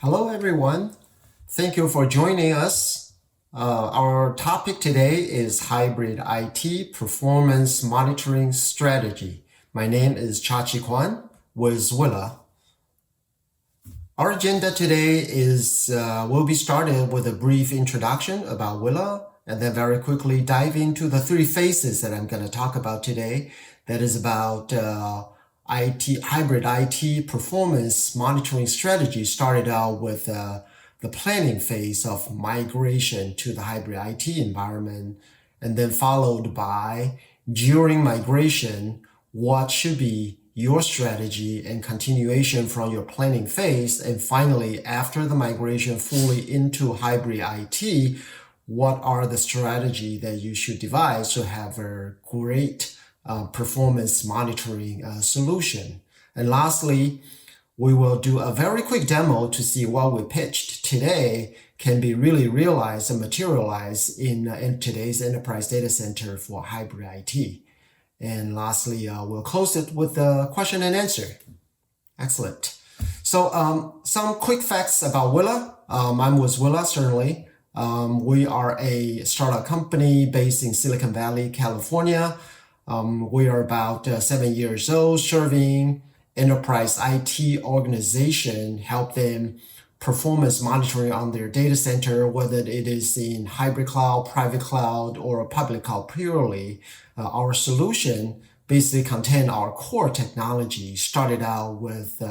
Hello, everyone. Thank you for joining us. Our topic today is hybrid IT performance monitoring strategy. My name is Chachi Kwan with Uila. Our agenda today is will be started with a brief introduction about Uila, and then very quickly dive into the three phases that I'm going to talk about today. That is about hybrid IT performance monitoring strategy. Started out with the planning phase of migration to the hybrid IT environment, and then followed by during migration, what should be your strategy and continuation from your planning phase. And finally, after the migration fully into hybrid IT, what are the strategy that you should devise to have a great performance monitoring solution. And lastly, we will do a very quick demo to see what we pitched today can be really realized and materialized in today's enterprise data center for hybrid IT. And lastly, we'll close it with a question and answer. Excellent. So some quick facts about Uila. I'm with Uila, certainly. We are a startup company based in Silicon Valley, California. We are about 7 years old, serving enterprise IT organization, help them performance monitoring on their data center, whether it is in hybrid cloud, private cloud, or public cloud purely. Our solution basically contain our core technology, started out with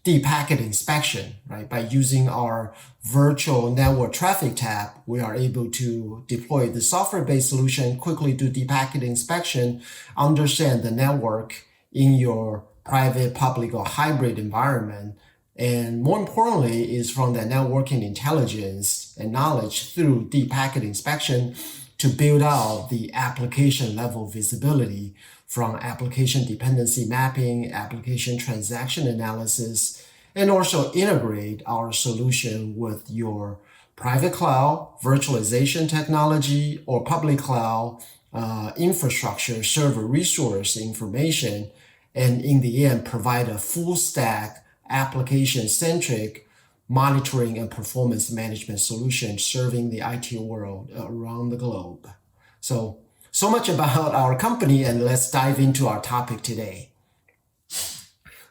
deep packet inspection, right? By using our virtual network traffic tab, we are able to deploy the software-based solution, quickly do deep packet inspection, understand the network in your private, public, or hybrid environment. And more importantly is from the networking intelligence and knowledge through deep packet inspection to build out the application level visibility from application dependency mapping, application transaction analysis, and also integrate our solution with your private cloud, virtualization technology, or public cloud infrastructure, server resource information, and in the end, provide a full stack application-centric monitoring and performance management solution serving the IT world around the globe. So much about our company, and let's dive into our topic today.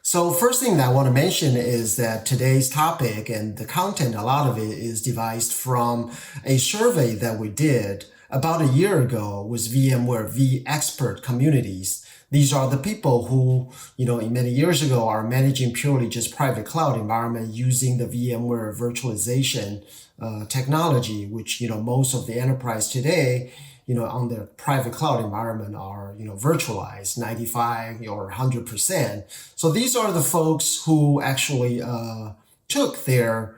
So first thing that I want to mention is that today's topic and the content, a lot of it is devised from a survey that we did about a year ago with VMware vExpert communities. These are the people who, many years ago are managing purely just private cloud environment using the VMware virtualization technology, which, most of the enterprise today, on their private cloud environment are, virtualized 95 or 100%. So these are the folks who actually took their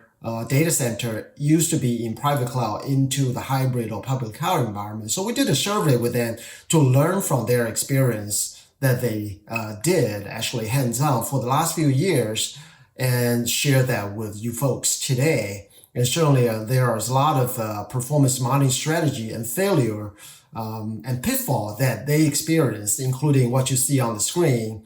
data center used to be in private cloud into the hybrid or public cloud environment. So we did a survey with them to learn from their experience that they did actually hands-on for the last few years and share that with you folks today. And certainly there is a lot of performance monitoring strategy and failure and pitfall that they experienced, including what you see on the screen,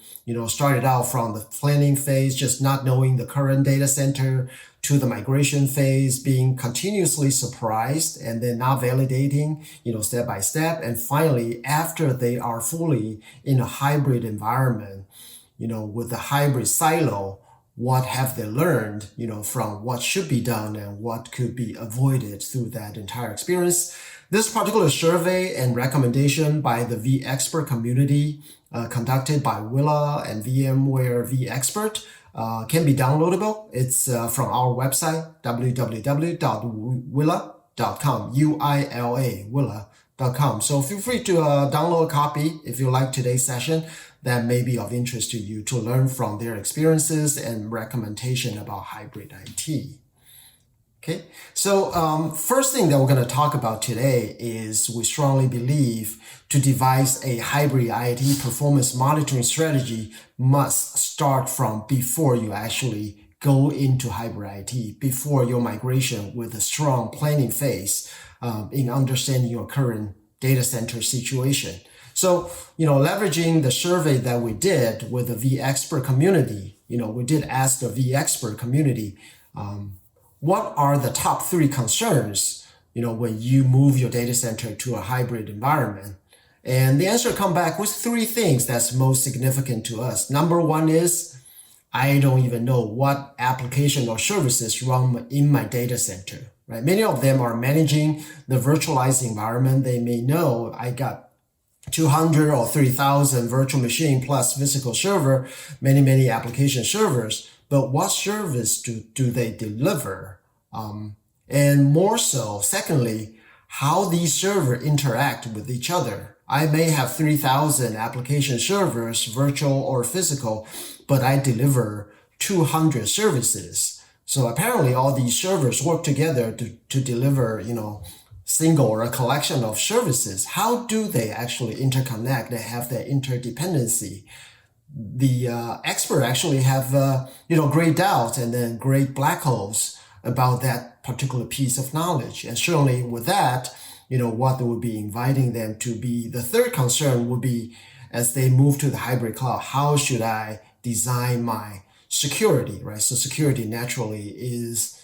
started out from the planning phase, just not knowing the current data center, to the migration phase, being continuously surprised and then not validating, step by step. And finally, after they are fully in a hybrid environment, with the hybrid silo, what have they learned, from what should be done and what could be avoided through that entire experience. This particular survey and recommendation by the vExpert community conducted by Uila and VMware vExpert can be downloadable. It's from our website, www.uila.com, U-I-L-A, Uila.com. So feel free to download a copy if you like today's session that may be of interest to you to learn from their experiences and recommendation about hybrid IT. Okay, so first thing that we're going to talk about today is we strongly believe to devise a hybrid IT performance monitoring strategy must start from before you actually go into hybrid IT, before your migration with a strong planning phase in understanding your current data center situation. So, leveraging the survey that we did with the vExpert community, we did ask the vExpert community What are the top 3 concerns, when you move your data center to a hybrid environment? And the answer come back with 3 things that's most significant to us. Number 1 is, I don't even know what application or services run in my data center, right? Many of them are managing the virtualized environment. They may know I got 200 or 3,000 virtual machine plus physical server, many application servers, but what service do they deliver? And more so, secondly, how these servers interact with each other. I may have 3,000 application servers, virtual or physical, but I deliver 200 services. So apparently all these servers work together to deliver, single or a collection of services. How do they actually interconnect? They have that interdependency. The expert actually have, great doubts and then great black holes about that particular piece of knowledge. And certainly with that, what they would be inviting them to be, the third concern would be, as they move to the hybrid cloud, how should I design my security, right? So security naturally is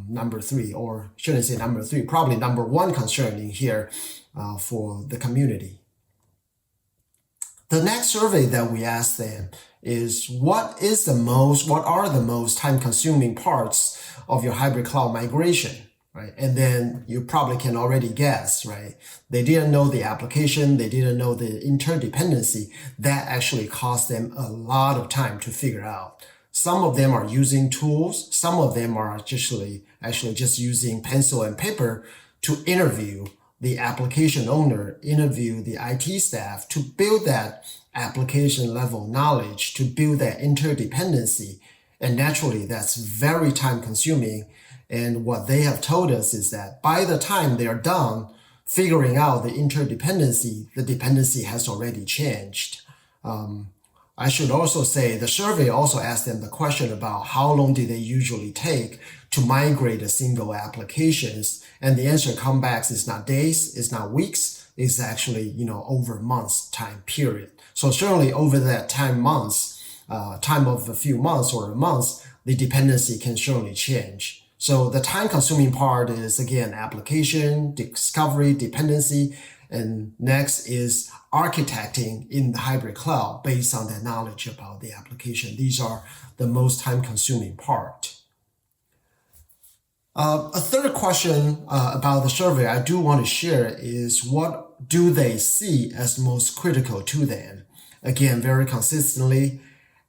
number 3, or shouldn't say number 3, probably number 1 concern in here for the community. The next survey that we asked them is, what are the most time-consuming parts of your hybrid cloud migration, right? And then you probably can already guess, right? They didn't know the application, they didn't know the interdependency. That actually cost them a lot of time to figure out. Some of them are using tools. Some of them are actually just using pencil and paper to interview the application owner, interview the IT staff to build that application level knowledge, to build that interdependency. And naturally, that's very time consuming. And what they have told us is that by the time they are done figuring out the interdependency, the dependency has already changed. I should also say the survey also asked them the question about how long do they usually take to migrate a single applications. And the answer comes back is not days, it's not weeks, it's actually, over months time period. So certainly over that time of a few months or months, the dependency can certainly change. So the time consuming part is, again, application, discovery, dependency, and next is architecting in the hybrid cloud based on that knowledge about the application. These are the most time consuming part. A third question about the survey I do want to share is, what do they see as most critical to them? Again, very consistently,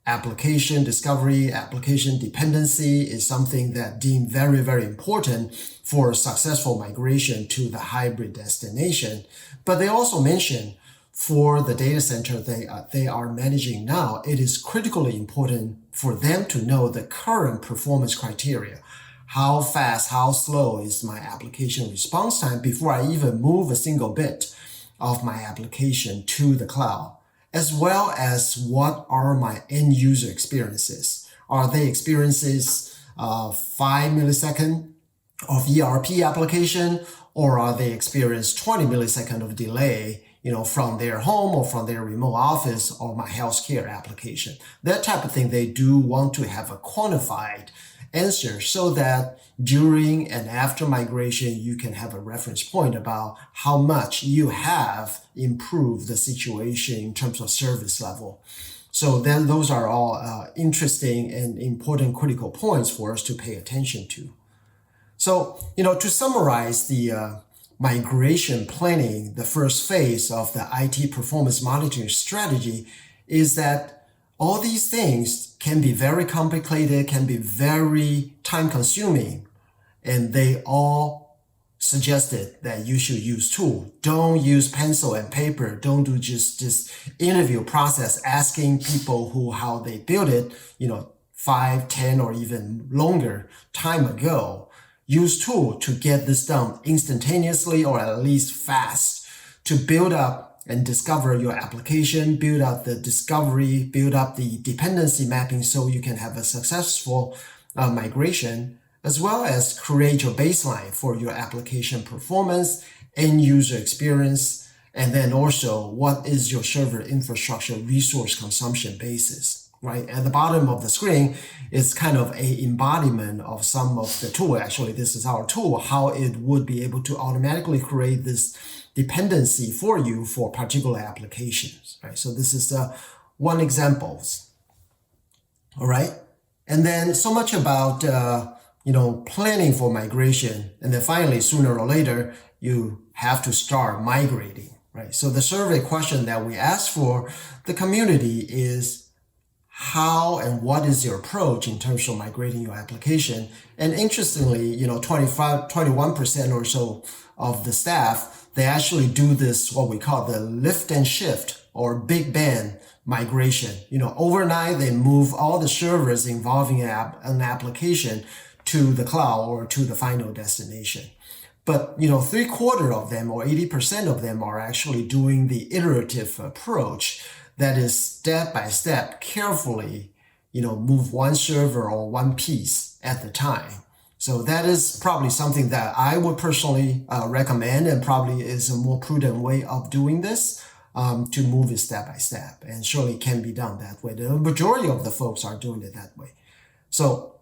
application discovery, application dependency is something that deemed very important for successful migration to the hybrid destination. But they also mention for the data center they are managing now, it is critically important for them to know the current performance criteria. How fast, how slow is my application response time before I even move a single bit of my application to the cloud? As well as what are my end user experiences? Are they experiences 5 milliseconds of ERP application, or are they experience 20 milliseconds of delay, from their home or from their remote office or my healthcare application? That type of thing, they do want to have a quantified answer so that during and after migration, you can have a reference point about how much you have improved the situation in terms of service level. So then those are all interesting and important critical points for us to pay attention to. So, to summarize the migration planning, the first phase of the IT performance monitoring strategy is that all these things can be very complicated, can be very time consuming, and they all suggested that you should use tool. Don't use pencil and paper. Don't do just interview process asking people how they built it, 5, 10, or even longer time ago. Use tool to get this done instantaneously or at least fast to build up and discover your application, build up the discovery, build up the dependency mapping so you can have a successful migration, as well as create your baseline for your application performance, end user experience, and then also what is your server infrastructure resource consumption basis. right? At the bottom of the screen is kind of a embodiment of some of the tool. Actually, this is our tool, how it would be able to automatically create this dependency for you for particular applications, right? So this is one example. All right. And then so much about, planning for migration. And then finally, sooner or later, you have to start migrating, right? So the survey question that we asked for the community is how and what is your approach in terms of migrating your application? And interestingly, 21% or so of the staff, they actually do this, what we call the lift and shift or big bang migration. Overnight, they move all the servers involving an application to the cloud or to the final destination. But, 3/4 of them or 80% of them are actually doing the iterative approach. That is step by step, carefully, move one server or one piece at the time. So that is probably something that I would personally recommend, and probably is a more prudent way of doing this, to move it step by step, and surely can be done that way. The majority of the folks are doing it that way. So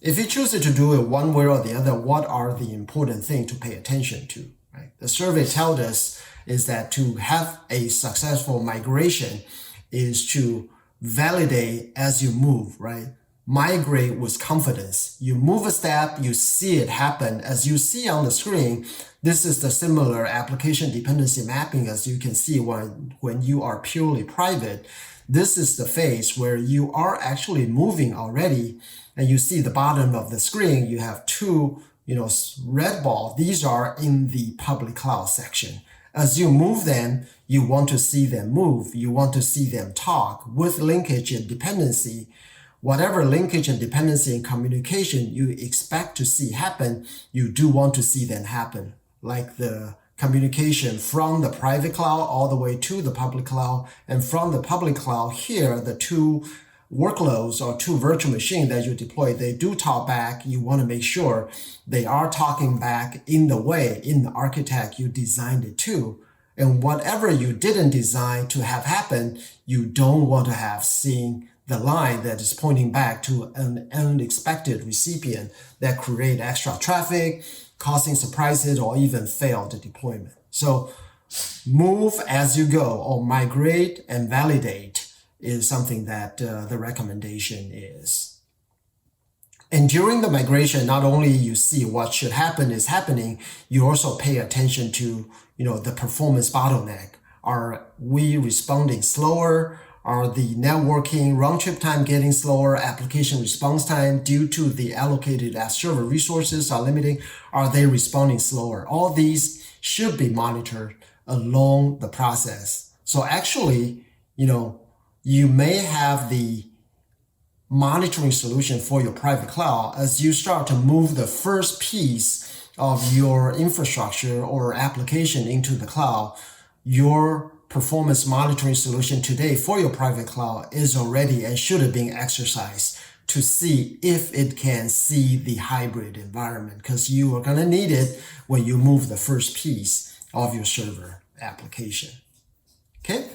if you choose to do it one way or the other, what are the important things to pay attention to, right? The survey tells us is that to have a successful migration is to validate as you move, right? Migrate with confidence. You move a step, you see it happen. As you see on the screen, this is the similar application dependency mapping as you can see when you are purely private. This is the phase where you are actually moving already, and you see the bottom of the screen, you have two, red ball. These are in the public cloud section. As you move them, you want to see them move. You want to see them talk with linkage and dependency. Whatever linkage and dependency and communication you expect to see happen, you do want to see them happen. Like the communication from the private cloud all the way to the public cloud. And from the public cloud here, the two workloads or two virtual machines that you deploy, they do talk back. You want to make sure they are talking back in the architect you designed it to. And whatever you didn't design to have happen, you don't want to have seen the line that is pointing back to an unexpected recipient that create extra traffic, causing surprises or even failed deployment. So move as you go, or migrate and validate is something that the recommendation is. And during the migration, not only you see what should happen is happening, you also pay attention to, the performance bottleneck. Are we responding slower? Are the networking round trip time getting slower? Application response time due to the allocated server resources are limiting? Are they responding slower? All these should be monitored along the process. So actually, you may have the monitoring solution for your private cloud as you start to move the first piece of your infrastructure or application into the cloud. Your performance monitoring solution today for your private cloud is already and should have been exercised to see if it can see the hybrid environment, because you are going to need it when you move the first piece of your server application. Okay.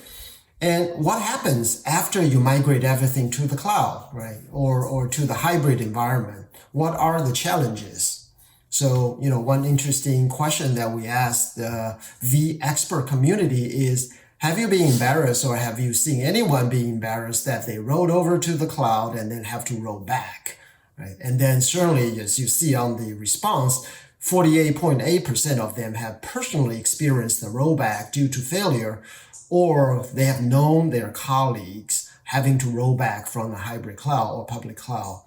And what happens after you migrate everything to the cloud, right? Or to the hybrid environment? What are the challenges? So, one interesting question that we asked the vExpert community is, have you been embarrassed or have you seen anyone be embarrassed that they rolled over to the cloud and then have to roll back, right? And then certainly, as you see on the response, 48.8% of them have personally experienced the rollback due to failure, or they have known their colleagues having to roll back from a hybrid cloud or public cloud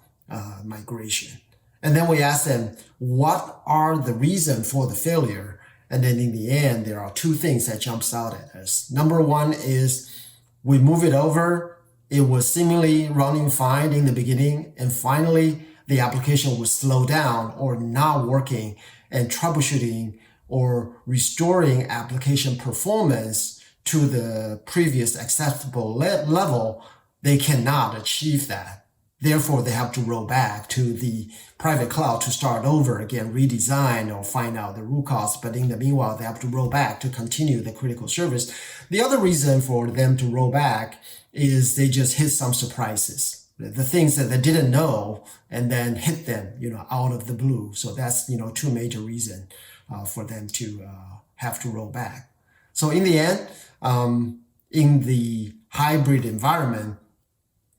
migration. And then we ask them, what are the reasons for the failure? And then in the end, there are two things that jumps out at us. Number one is we move it over. It was seemingly running fine in the beginning. And finally, the application would slow down or not working, and troubleshooting or restoring application performance to the previous acceptable level, they cannot achieve that. Therefore, they have to roll back to the private cloud to start over again, redesign or find out the root cause. But in the meanwhile, they have to roll back to continue the critical service. The other reason for them to roll back is they just hit some surprises, the things that they didn't know and then hit them, out of the blue. So that's, two major reasons for them to have to roll back. So in the end, in the hybrid environment,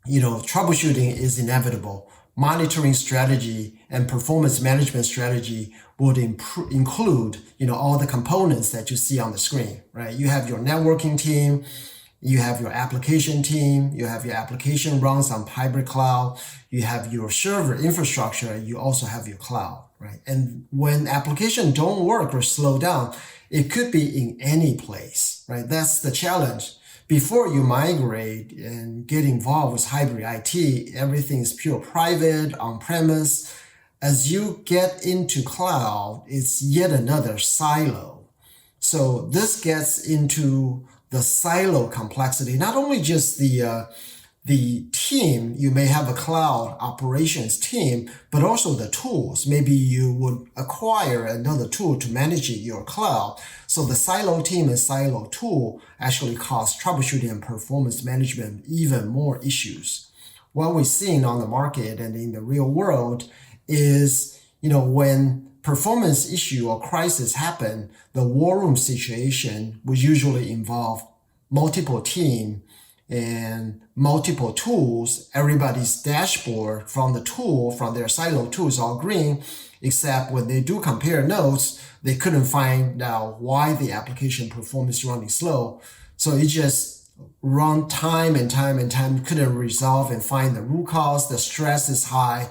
troubleshooting is inevitable. Monitoring strategy and performance management strategy would include, all the components that you see on the screen, right? You have your networking team, you have your application team, you have your application runs on hybrid cloud, you have your server infrastructure, you also have your cloud, right? And when applications don't work or slow down, it could be in any place, right? That's the challenge. Before you migrate and get involved with hybrid IT, everything is pure private, on-premise. As you get into cloud, it's yet another silo. So this gets into the silo complexity, not only just the team, you may have a cloud operations team, but also the tools. Maybe you would acquire another tool to manage your cloud. So the silo team and silo tool actually cause troubleshooting and performance management even more issues. What we're seeing on the market and in the real world is, when performance issue or crisis happen, the war room situation would usually involve multiple teams and multiple tools. Everybody's dashboard from the tool, from their silo tools, all green, except when they do compare notes, they couldn't find out why the application performance is running slow. So it just run time and time and time, couldn't resolve and find the root cause. The stress is high.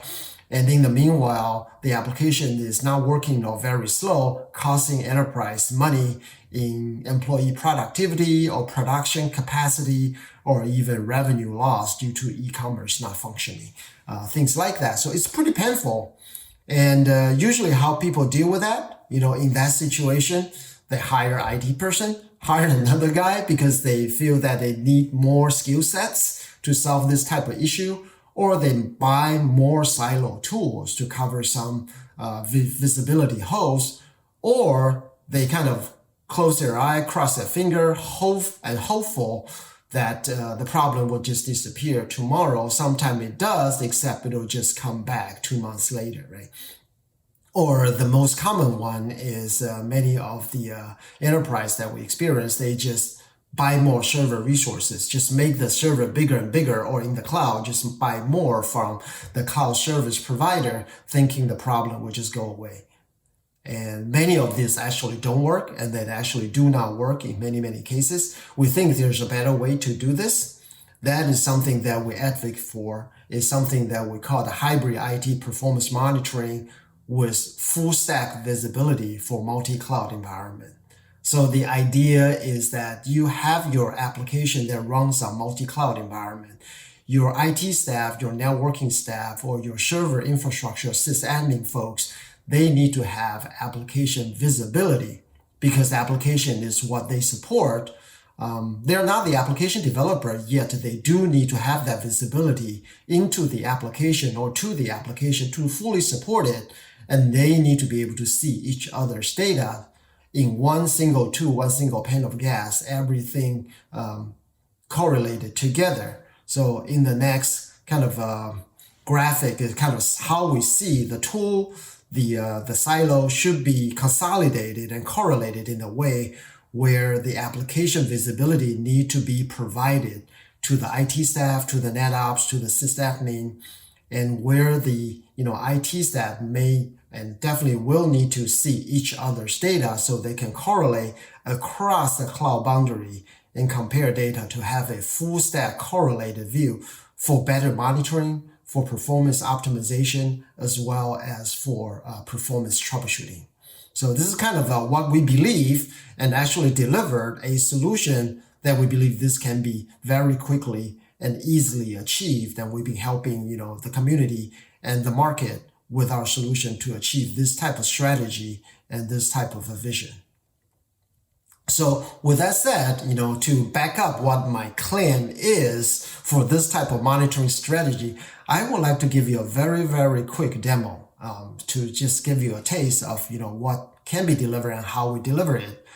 And in the meanwhile, the application is not working or very slow, costing enterprise money in employee productivity or production capacity, or even revenue loss due to e-commerce not functioning, things like that. So it's pretty painful. And usually how people deal with that, in that situation, they hire an IT person, hire another guy because they feel that they need more skill sets to solve this type of issue, or they buy more silo tools to cover some visibility holes, or they kind of close their eye, cross their finger, hopeful that the problem will just disappear tomorrow. Sometime it does, except it'll just come back 2 months later, right? Or the most common one is many of the enterprise that we experience, they just buy more server resources, just make the server bigger and bigger, or in the cloud, just buy more from the cloud service provider, thinking the problem will just go away. And many of these actually don't work, and they actually do not work in many, many cases. We think there's a better way to do this. That is something that we advocate for, is something that we call the hybrid IT performance monitoring with full stack visibility for multi-cloud environment. So the idea is that you have your application that runs on multi-cloud environment. Your IT staff, your networking staff, or your server infrastructure sysadmin folks, they need to have application visibility, because the application is what they support. They're not the application developer, yet they do need to have that visibility into the application or to the application to fully support it. And they need to be able to see each other's data in one single tool, one single pane of glass, everything correlated together. So in the next kind of graphic is kind of how we see the tool, the silo should be consolidated and correlated in a way where the application visibility need to be provided to the IT staff, to the NetOps, to the sysadmin, and where the IT staff may and definitely will need to see each other's data so they can correlate across the cloud boundary and compare data to have a full stack correlated view for better monitoring, for performance optimization, as well as for performance troubleshooting. So this is kind of what we believe, and actually delivered a solution that we believe this can be very quickly and easily achieved. And we've been helping the community and the market with our solution to achieve this type of strategy and this type of a vision. So with that said, to back up what my claim is for this type of monitoring strategy, I would like to give you a very, very quick demo to just give you a taste of, what can be delivered and how we deliver it.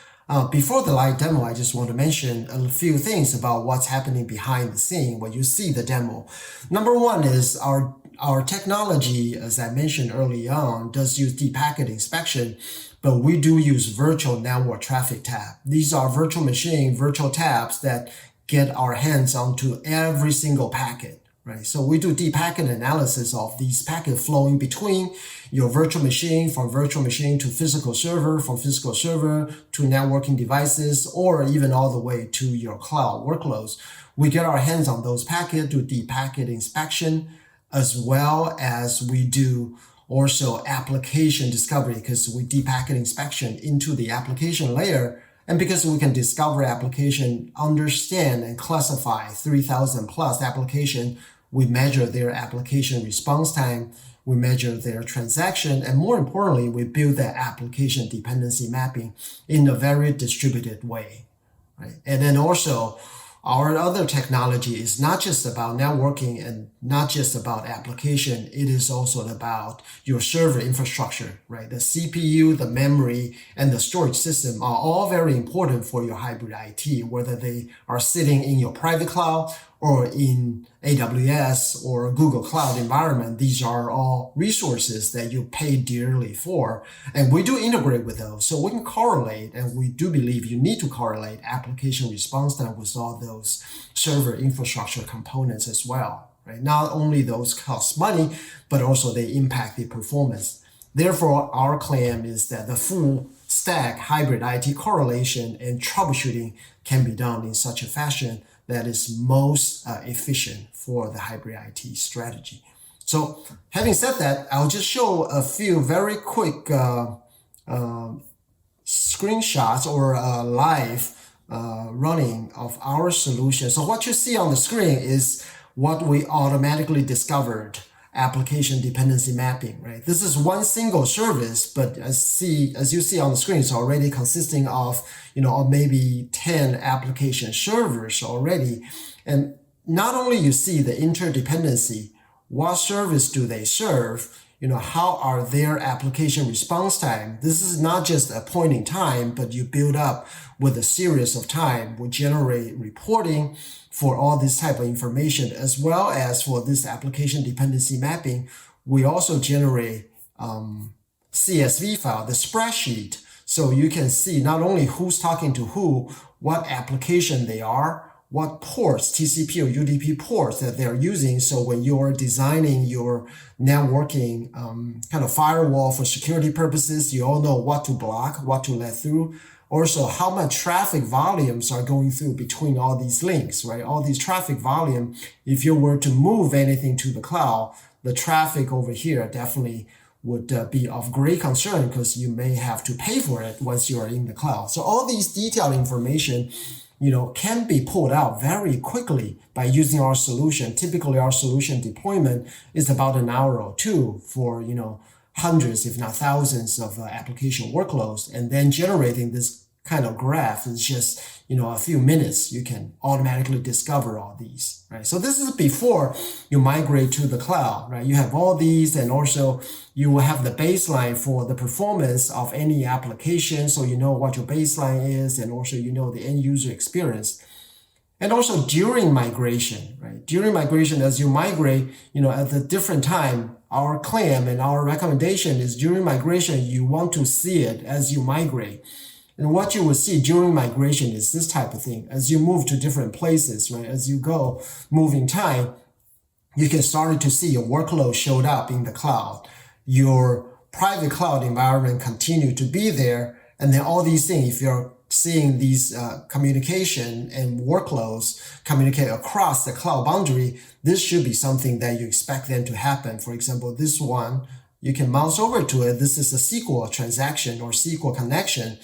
Before the live demo, I just want to mention a few things about what's happening behind the scene when you see the demo. Number one is our technology, as I mentioned early on, does use deep packet inspection, but we do use virtual network traffic tab. These are virtual machine, virtual tabs that get our hands onto every single packet, right? So we do deep packet analysis of these packets flowing between your virtual machine, from virtual machine to physical server, from physical server to networking devices, or even all the way to your cloud workloads. We get our hands on those packets, do deep packet inspection, as well as we do also application discovery, because we deep packet inspection into the application layer. And because we can discover application, understand and classify 3,000 plus application, we measure their application response time, we measure their transaction, and more importantly, we build that application dependency mapping in a very distributed way, right? And then also, our other technology is not just about networking and not just about application. It is also about your server infrastructure, right? The CPU, the memory, and the storage system are all very important for your hybrid IT, whether they are sitting in your private cloud or in AWS or Google Cloud environment. These are all resources that you pay dearly for. And we do integrate with those. So we can correlate, and we do believe you need to correlate application response time with all those server infrastructure components as well, right? Not only those cost money, but also they impact the performance. Therefore, our claim is that the full stack hybrid IT correlation and troubleshooting can be done in such a fashion that is most efficient for the hybrid IT strategy. So having said that, I'll just show a few very quick screenshots or live running of our solution. So what you see on the screen is what we automatically discovered, application dependency mapping, right? This is one single service, but as you see on the screen, it's already consisting of, maybe 10 application servers already. And not only you see the interdependency, what service do they serve? How are their application response time? This is not just a point in time, but you build up with a series of time. We generate reporting for all this type of information, as well as for this application dependency mapping. We also generate CSV file, the spreadsheet, so you can see not only who's talking to who, what application they are, what ports, TCP or UDP ports that they're using. So when you're designing your networking kind of firewall for security purposes, you all know what to block, what to let through. Also, how much traffic volumes are going through between all these links, right? All these traffic volume, if you were to move anything to the cloud, the traffic over here definitely would be of great concern, because you may have to pay for it once you are in the cloud. So all these detailed information can be pulled out very quickly by using our solution. Typically, our solution deployment is about an hour or two for, hundreds, if not thousands of application workloads. And then generating this kind of graph is just, a few minutes. You can automatically discover all these, right? So this is before you migrate to the cloud, right? You have all these, and also you will have the baseline for the performance of any application. So you know what your baseline is, and also the end user experience. And also during migration, right? During migration, as you migrate, at the different time, our claim and our recommendation is during migration, you want to see it as you migrate. And what you will see during migration is this type of thing. As you move to different places, right? As you go moving time, you can start to see your workload showed up in the cloud. Your private cloud environment continue to be there. And then all these things, if you're seeing these communication and workloads communicate across the cloud boundary, this should be something that you expect them to happen. For example, this one, you can mouse over to it. This is a SQL transaction or SQL connection,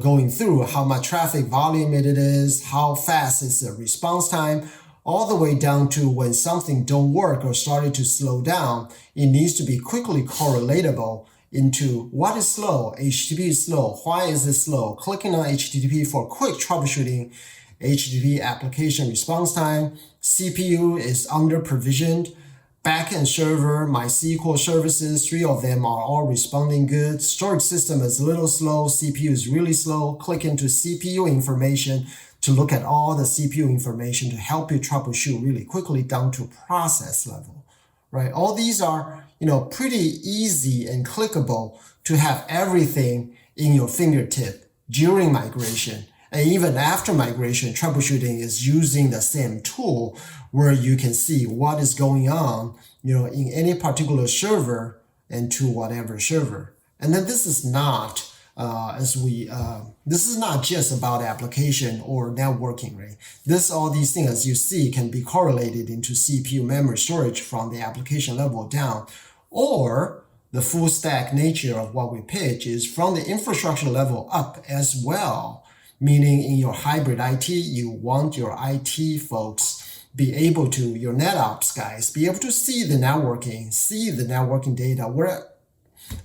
going through how much traffic volume it is, how fast is the response time, all the way down to when something don't work or started to slow down, it needs to be quickly correlatable into what is slow. HTTP is slow. Why is it slow? Clicking on HTTP for quick troubleshooting. HTTP application response time. CPU is under provisioned. Backend server, MySQL services, 3 of them are all responding good. Storage system is a little slow. CPU is really slow. Click into CPU information to look at all the CPU information to help you troubleshoot really quickly down to process level, right? All these are, pretty easy and clickable to have everything in your fingertip during migration. And even after migration, troubleshooting is using the same tool where you can see what is going on, in any particular server and to whatever server. And then this is not this is not just about application or networking, right? All these things, as you see, can be correlated into CPU memory storage from the application level down, or the full stack nature of what we pitch is from the infrastructure level up as well. Meaning in your hybrid IT, you want your IT folks be able to, your NetOps guys, be able to see the networking data. We're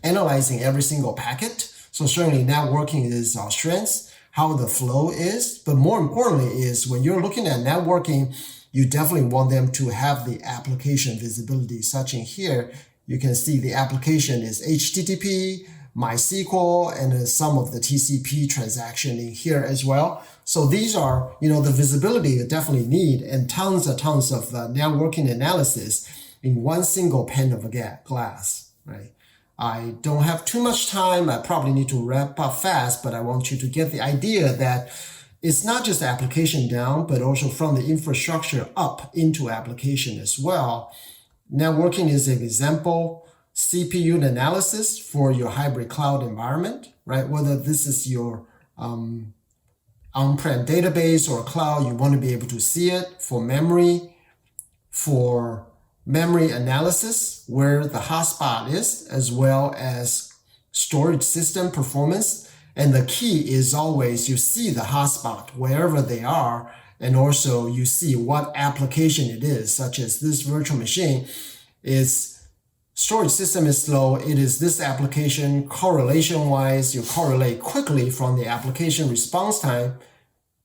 analyzing every single packet. So certainly networking is our strength, how the flow is. But more importantly is when you're looking at networking, you definitely want them to have the application visibility. Such in here, you can see the application is HTTP, MySQL, and some of the TCP transaction in here as well. So these are, the visibility you definitely need, and tons of networking analysis in one single pane of glass, right? I don't have too much time. I probably need to wrap up fast, but I want you to get the idea that it's not just application down, but also from the infrastructure up into application as well. Networking is an example. CPU analysis for your hybrid cloud environment, right? Whether this is your on-prem database or cloud, you want to be able to see it. For memory analysis, where the hotspot is, as well as storage system performance. And the key is always you see the hotspot wherever they are, and also you see what application it is, such as this virtual machine is storage system is slow. It is this application. Correlation-wise, you correlate quickly from the application response time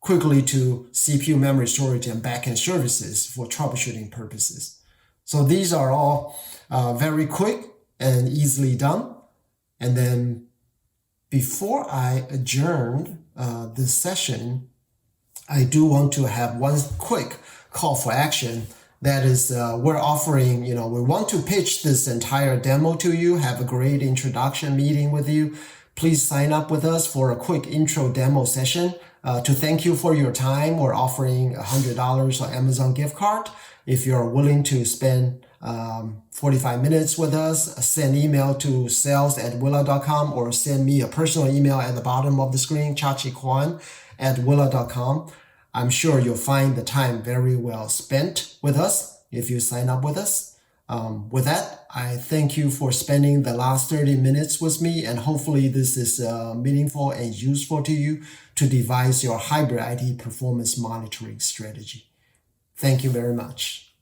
quickly to CPU memory storage and backend services for troubleshooting purposes. So these are all very quick and easily done. And then before I adjourn this session, I do want to have one quick call for action. That is, we're offering, we want to pitch this entire demo to you, have a great introduction meeting with you. Please sign up with us for a quick intro demo session. To thank you for your time, we're offering $100 on Amazon gift card. If you're willing to spend 45 minutes with us, send email to sales@uila.com or send me a personal email at the bottom of the screen, chachiquan@uila.com. I'm sure you'll find the time very well spent with us if you sign up with us. With that, I thank you for spending the last 30 minutes with me, and hopefully this is meaningful and useful to you to devise your hybrid IT performance monitoring strategy. Thank you very much.